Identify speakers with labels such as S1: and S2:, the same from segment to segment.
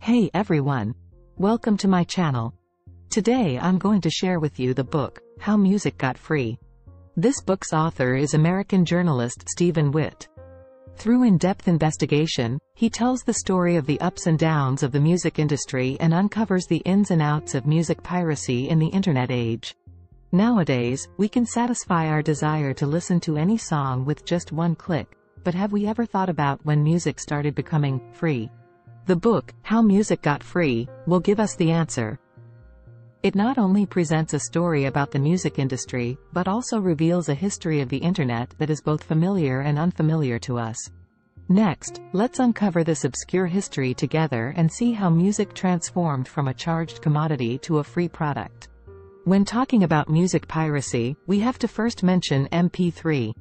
S1: Hey everyone! Welcome to my channel. Today I'm going to share with you the book, How Music Got Free. This book's author is American journalist Stephen Witt. Through in-depth investigation, he tells the story of the ups and downs of the music industry and uncovers the ins and outs of music piracy in the internet age. Nowadays, we can satisfy our desire to listen to any song with just one click, but have we ever thought about when music started becoming free? The book, How Music Got Free, will give us the answer. It not only presents a story about the music industry, but also reveals a history of the internet that is both familiar and unfamiliar to us. Next, let's uncover this obscure history together and see how music transformed from a charged commodity to a free product. When talking about music piracy, we have to first mention MP3.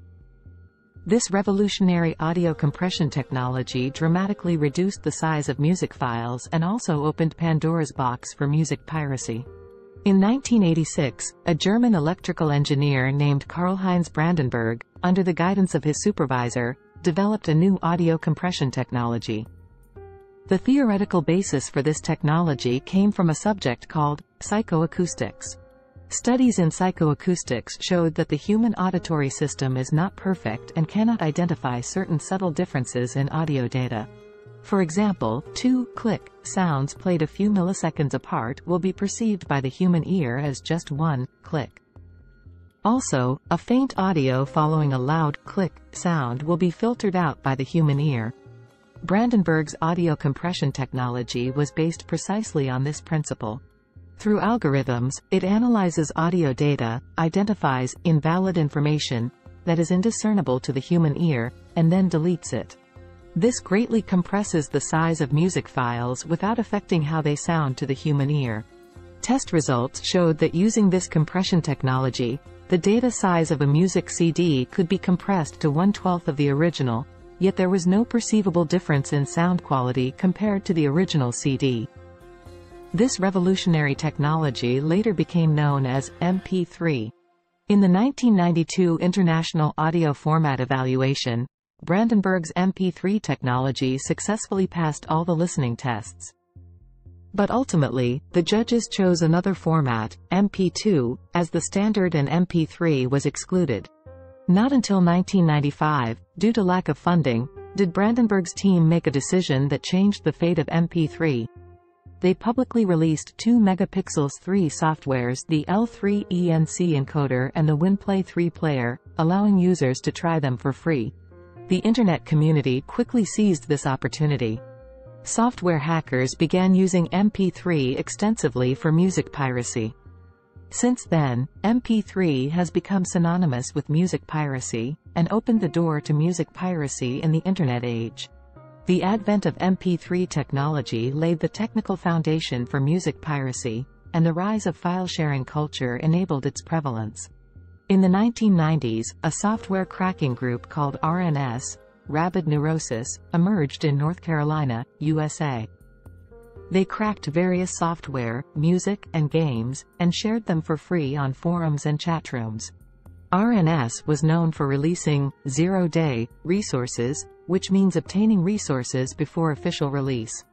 S1: This revolutionary audio compression technology dramatically reduced the size of music files and also opened Pandora's box for music piracy. In 1986, a German electrical engineer named Karl-Heinz Brandenburg, under the guidance of his supervisor, developed a new audio compression technology. The theoretical basis for this technology came from a subject called psychoacoustics. Studies in psychoacoustics showed that the human auditory system is not perfect and cannot identify certain subtle differences in audio data. For example, two click sounds played a few milliseconds apart will be perceived by the human ear as just one click. Also, a faint audio following a loud click sound will be filtered out by the human ear. Brandenburg's audio compression technology was based precisely on this principle. Through algorithms, it analyzes audio data, identifies invalid information that is indiscernible to the human ear, and then deletes it. This greatly compresses the size of music files without affecting how they sound to the human ear. Test results showed that using this compression technology, the data size of a music CD could be compressed to 1/12 of the original, yet there was no perceivable difference in sound quality compared to the original CD. This revolutionary technology later became known as MP3. In the 1992 International Audio Format Evaluation, Brandenburg's MP3 technology successfully passed all the listening tests. But ultimately, the judges chose another format, MP2, as the standard and MP3 was excluded. Not until 1995, due to lack of funding, did Brandenburg's team make a decision that changed the fate of MP3. They publicly released 2 megapixels 3 softwares, the L3 ENC encoder and the WinPlay 3 player, allowing users to try them for free. The internet community quickly seized this opportunity. Software hackers began using MP3 extensively for music piracy. Since then, MP3 has become synonymous with music piracy, and opened the door to music piracy in the internet age. The advent of MP3 technology laid the technical foundation for music piracy, and the rise of file-sharing culture enabled its prevalence. In the 1990s, a software cracking group called RNS, Rabid Neurosis, emerged in North Carolina, USA. They cracked various software, music, and games, and shared them for free on forums and chatrooms. RNS was known for releasing zero-day resources, which means obtaining resources before official release.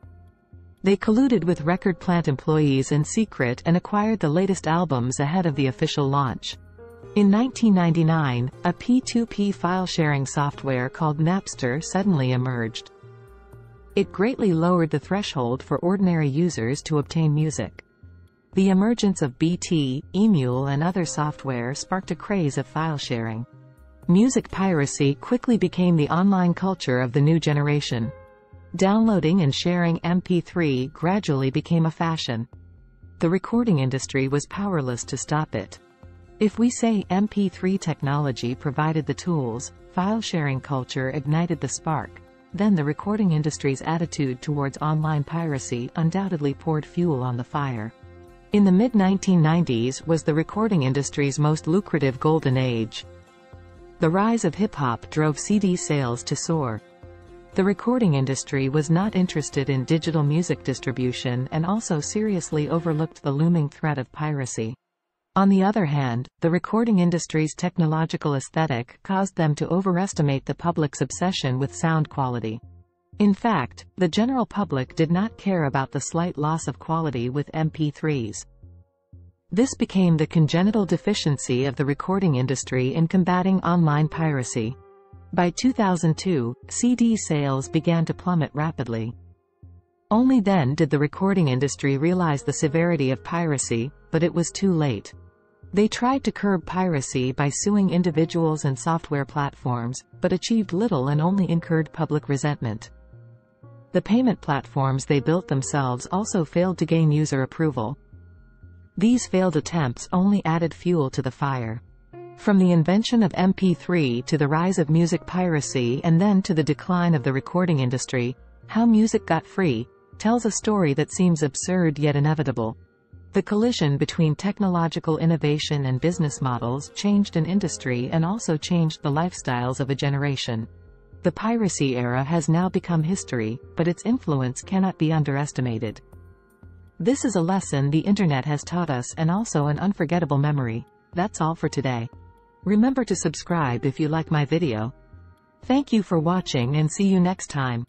S1: They colluded with record plant employees in secret and acquired the latest albums ahead of the official launch. In 1999, a P2P file-sharing software called Napster suddenly emerged. It greatly lowered the threshold for ordinary users to obtain music. The emergence of BT, Emule and other software sparked a craze of file sharing. Music piracy quickly became the online culture of the new generation. Downloading and sharing MP3 gradually became a fashion. The recording industry was powerless to stop it. If we say MP3 technology provided the tools, file-sharing culture ignited the spark, then the recording industry's attitude towards online piracy undoubtedly poured fuel on the fire. In the mid-1990s was the recording industry's most lucrative golden age. The rise of hip-hop drove CD sales to soar. The recording industry was not interested in digital music distribution and also seriously overlooked the looming threat of piracy. On the other hand, the recording industry's technological aesthetic caused them to overestimate the public's obsession with sound quality. In fact, the general public did not care about the slight loss of quality with MP3s. This became the congenital deficiency of the recording industry in combating online piracy. By 2002, CD sales began to plummet rapidly. Only then did the recording industry realize the severity of piracy, but it was too late. They tried to curb piracy by suing individuals and software platforms, but achieved little and only incurred public resentment. The payment platforms they built themselves also failed to gain user approval. These failed attempts only added fuel to the fire. From the invention of MP3 to the rise of music piracy and then to the decline of the recording industry, How Music Got Free tells a story that seems absurd yet inevitable. The collision between technological innovation and business models changed an industry and also changed the lifestyles of a generation. The piracy era has now become history, but its influence cannot be underestimated. This is a lesson the internet has taught us and also an unforgettable memory. That's all for today. Remember to subscribe if you like my video. Thank you for watching and see you next time.